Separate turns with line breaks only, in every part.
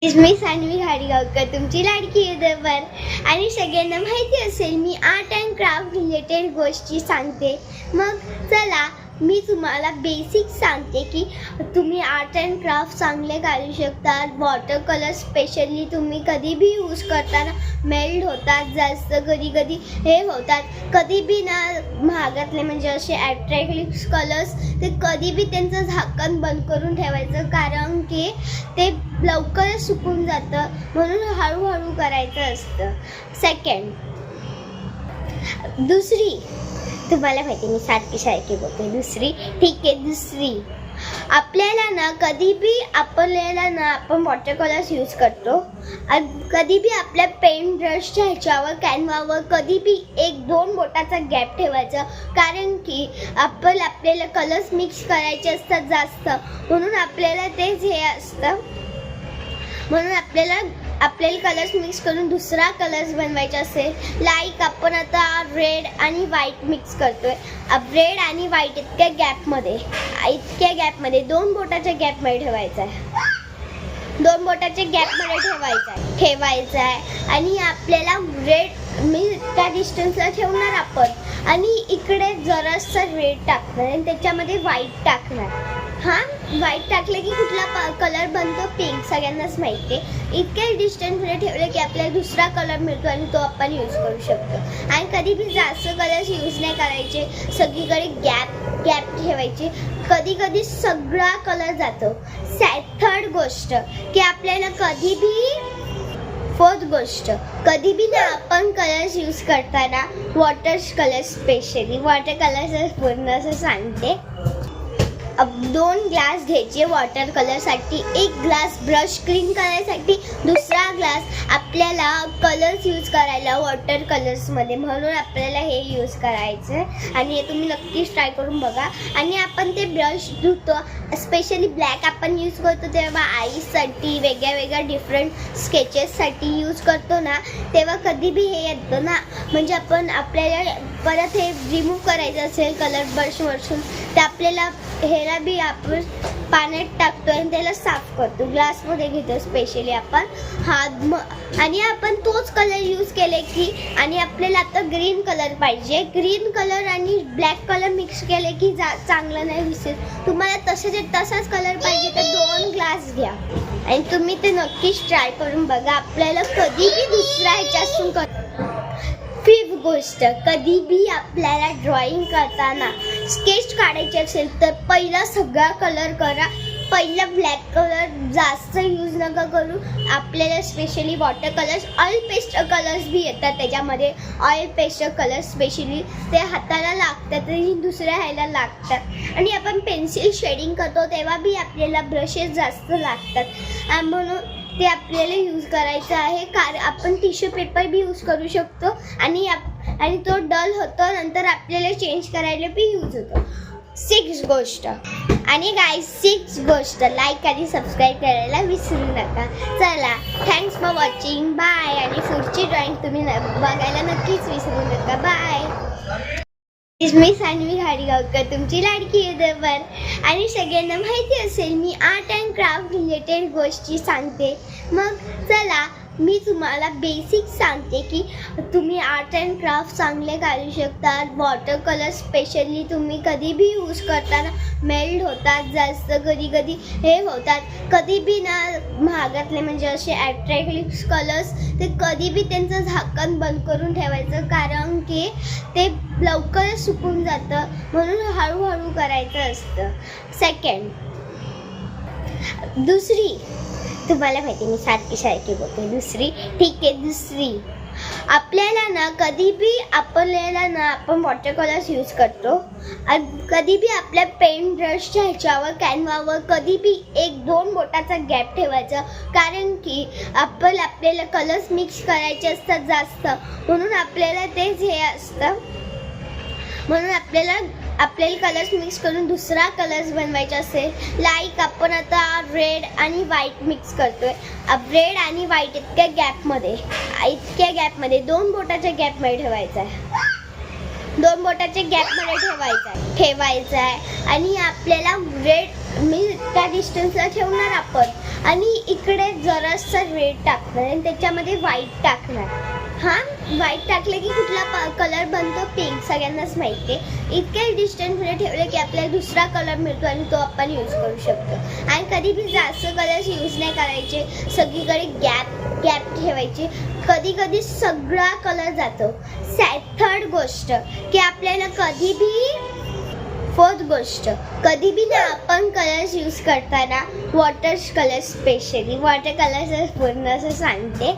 मी सानवी घाडीगावकर, तुमची लाडकी युट्यूबर. आणि सगळ्यांना माहिती असेल मी आर्ट अँड क्राफ्ट रिलेटेड गोष्टी सांगते. मग चला मी तुम्हाला बेसिक सांगते की तुम्ही आर्ट अँड क्राफ्ट चांगले काढू शकता. वॉटर कलर स्पेशली तुम्ही कधी बी यूज करताना मेल्ट होतात, जास्त कधी कधी हे होतात. कधी बी ना महागातले म्हणजे असे ॲट्रॅक्टिव्ह कलर्स ते कधी बी त्यांचं झाकण बंद करून ठेवायचं, कारण की ते लवकरच सुकून जातं, म्हणून हळूहळू करायचं असतं. सेकंड, दुसरी, तुम्हाला माहिती मी सारखी बोलते. दुसरी, ठीक आहे. दुसरी, आपल्याला ना कधी बी आपण वॉटर कलर्स यूज करतो. कधी बी आपल्या पेन ब्रशच्या ह्याच्यावर कॅनव्हावर कधी बी 1-2 बोटाचा गॅप ठेवायचा, कारण की आपल्याला कलर्स मिक्स करायचे असतात जास्त, म्हणून आपल्याला तेच हे असतं. म्हणून आपल्याला कलर्स मिक्स करून दुसरा कलर्स बनवायचा असेल, लाईक आपण आता रेड आणि व्हाईट मिक्स करतोय. रेड आणि व्हाईट इतक्या गॅपमध्ये 2 बोटाच्या गॅपमध्ये ठेवायचा आहे. 2 बोटाच्या गॅपमध्ये ठेवायचा आहे. आणि आपल्याला रेड मी त्या डिस्टन्सला ठेवणार आपण, आणि इकडे जरासं रेड टाकणार आणि त्याच्यामध्ये व्हाईट टाकणार. व्हाईट टाकलं की कुठला कलर बनतो? पिंक. सगळ्यांनाच माहिती आहे. इतक्या डिस्टन्समध्ये ठेवलं की आपल्याला दुसरा कलर मिळतो आणि तो आपण यूज करू शकतो. आणि कधी बी जास्त कलर्स यूज नाही करायचे, सगळीकडे गॅप ठेवायचे. कधी कधी सगळा कलर जातो. थर्ड गोष्ट की आपल्याला फोर्थ गोष्ट, कधी बी ना आपण कलर्स यूज करताना वॉटर कलर्स पूर्ण असं सांगते. 2 ग्लास घ्यायचे वॉटर कलरसाठी, 1 ग्लास ब्रश क्लीन करायसाठी, दुसरा ग्लास आपल्याला कलर्स यूज करायला वॉटर कलर्समध्ये, म्हणून आपल्याला हे यूज करायचं. आणि हे तुम्ही नक्कीच ट्राय करून बघा. आणि आपण ते ब्रश धुतो, स्पेशली ब्लॅक आपण यूज करतो तेव्हा आईसाठी वेगळ्या डिफरंट स्केचेससाठी यूज करतो ना, तेव्हा कधी बी हे येतं ना, म्हणजे आपल्याला परत हे रिमूव्ह करायचं असेल कलर ब्रशवरसून, तर आपल्याला ह्याला बी आपण पाण्यात टाकतो आणि त्याला साफ करतो. ग्लासमध्ये घेतो स्पेशली आपण आणि आपण तोच कलर यूज केले की, आणि आपल्याला आता ग्रीन कलर पाहिजे. ग्रीन कलर आणि ब्लॅक कलर मिक्स केले की चांगलं नाही दिसेल. तुम्हाला तसाच कलर पाहिजे तर 2 ग्लास घ्या आणि तुम्ही ते नक्कीच ट्राय करून बघा. आपल्याला कधी बी दुसऱ्या ह्याच्यातून फिफ्थ गोष्ट, कधी बी आपल्याला ड्रॉइंग करताना स्केच काढायचे असेल तर पहिला सगळा कलर करा. पहिला ब्लॅक कलर जास्त यूज नका करू. आपल्याला specially water colours, oil pastel colours बी येतात त्याच्यामध्ये. ऑइल पेस्टर कलर्स स्पेशली ते हाताला लागतात आणि दुसऱ्या ह्याला लागतात. आणि आपण पेन्सिल शेडिंग करतो तेव्हा बी आपल्याला ब्रशेस जास्त लागतात, म्हणून ते आपल्याला यूज करायचं आहे. कारण आपण टिश्यू पेपर बी यूज करू शकतो आणि तो डल होतो, नंतर आपल्याला चेंज करायला बी यूज होतो. 6 गोष्ट, आणि गाईज 6 गोष्ट, लाईक आणि सबस्क्राईब करायला विसरू नका. चला, थँक्स फॉर वॉचिंग, बाय. आणि पुढची ड्रॉइंग तुम्ही बघायला नक्कीच विसरू नका. बाय. मी सानवी घाडीगावकर, तुमची लाडकी युट्यूबर. आणि सगळ्यांना माहिती असेल मी आर्ट अँड क्राफ्ट रिलेटेड गोष्टी सांगते. मग चला मी तुम्हाला बेसिक सांगते की तुम्ही आर्ट अँड क्राफ्ट चांगले काढू शकता. वॉटर कलर स्पेशली तुम्ही कधी बी यूज करताना मेल्ट होतात, जास्त कधी कधी हे होतात. कधी बी ना महागातले म्हणजे असे ॲट्रॅक्टिव्ह कलर्स ते कधी बी त्यांचं झाकण बंद करून ठेवायचं, कारण की ते लवकरच सुकून जातं, म्हणून हळूहळू करायचं असतं. सेकंड, दुसरी, तुम्हाला माहिती मी सारखी बोलते. दुसरी, ठीक आहे. दुसरी, आपल्याला ना कधी बी आपण वॉटर कलर्स यूज करतो. कधी बी आपल्या पेन ब्रशच्या ह्याच्यावर कॅनव्हावर कधी बी 1-2 बोटाचा गॅप ठेवायचा, कारण की आपल्याला कलर्स मिक्स करायचे असतात जास्त, म्हणून आपल्याला तेच हे असतं. म्हणून आपल्याला कलर्स मिक्स करून दुसरा कलर्स बनवायचा असेल, लाईक आपण आता रेड आणि व्हाईट मिक्स करतोय. रेड आणि व्हाईट इतक्या गॅपमध्ये 2 बोटाच्या गॅपमध्ये ठेवायचा आहे. 2 बोटाच्या गॅपमध्ये ठेवायचा आहे. आणि आपल्याला मी त्या डिस्टन्सला ठेवणार आपण आणि इकडे जरासा रेड टाकणार आणि त्याच्यामध्ये व्हाईट टाकणार. हा व्हाईट टाकले की कुठला कलर बनतो? पिंक. सगळ्यांनाच माहिती आहे. इतक्या डिस्टन्समध्ये ठेवले की आपल्याला दुसरा कलर मिळतो आणि तो आपण यूज करू शकतो. आणि कधी भी जास्त कलर्स यूज नाही करायचे. सगळीकडे गॅप ठेवायचे. कधी कधी सगळा कलर जातो. थर्ड गोष्ट की आपल्याला फोर्थ गोष्ट कधी भी ना आपण कलर्स यूज करताना water colour, specially water colours पूर्ण असं सांगते.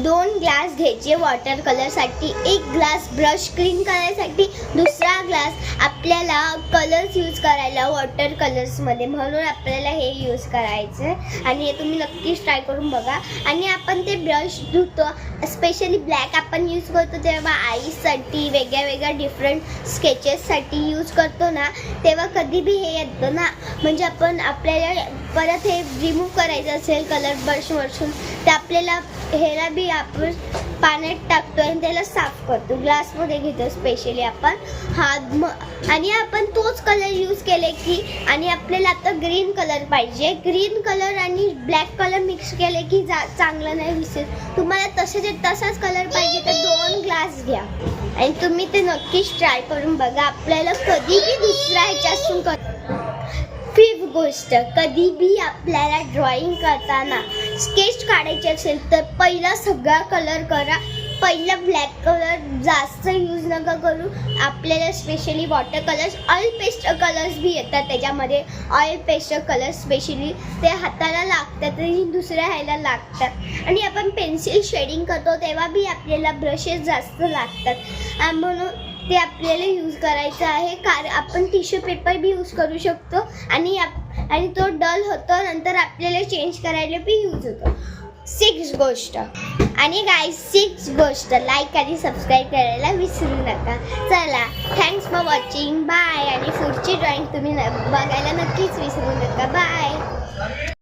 2 ग्लास घ्यायचे वॉटर कलरसाठी. एक ग्लास ब्रश क्लीन करायसाठी, दुसरा ग्लास आपल्याला कलर्स यूज करायला वॉटर कलर्समध्ये, म्हणून आपल्याला हे यूज करायचं आणि हे तुम्ही नक्कीच ट्राय करून बघा. आणि आपण ते ब्रश धुतो, स्पेशली ब्लॅक आपण यूज करतो तेव्हा आईसाठी वेगळ्या डिफरंट स्केचेससाठी यूज करतो ना, तेव्हा कधी बी हे येतं ना, म्हणजे आपण आपल्याला परत हे रिमूव्ह करायचं असेल कलर ब्रशवरसून, तर आपल्याला ह्याला बी आपण पाण्यात टाकतो आणि त्याला साफ करतो. ग्लासमध्ये घेतो स्पेशली आपण आणि आपण तोच कलर यूज केले की, आणि आपल्याला आता ग्रीन कलर पाहिजे. ग्रीन कलर आणि ब्लॅक कलर मिक्स केले की चांगलं नाही दिसत. तुम्हाला तसाच कलर पाहिजे तर 2 ग्लास घ्या आणि तुम्ही ते नक्कीच ट्राय करून बघा. आपल्याला कधीही दुसऱ्या ह्याच्यातून फिफ्थ गोष्ट, कधी भी आपल्याला ड्रॉइंग करताना स्केच काढायचे असेल तर पहिला सगळा कलर करा. पहिला ब्लॅक कलर जास्त यूज नका करू. आपल्याला specially water colours, oil pastel colours भी येतात त्याच्यामध्ये. ऑइल पेस्टर कलर्स स्पेशली ते हाताला लागतात आणि दुसऱ्या ह्याला लागतात. आणि आपण पेन्सिल शेडिंग करतो तेव्हा बी आपल्याला ब्रशेस जास्त लागतात, म्हणून ते आपल्याला यूज करायचं आहे. कारण आपण टिश्यू पेपर बी यूज करू शकतो आणि तो डल होतो, नंतर आपल्याला चेंज करायला बी यूज होतो. 6 गोष्ट आणि गाईज 6 गोष्ट, लाईक आणि सबस्क्राईब करायला विसरू नका. चला, थँक्स फॉर वॉचिंग. बाय. आणि पुढची ड्रॉइंग तुम्ही बघायला नक्कीच विसरू नका. बाय.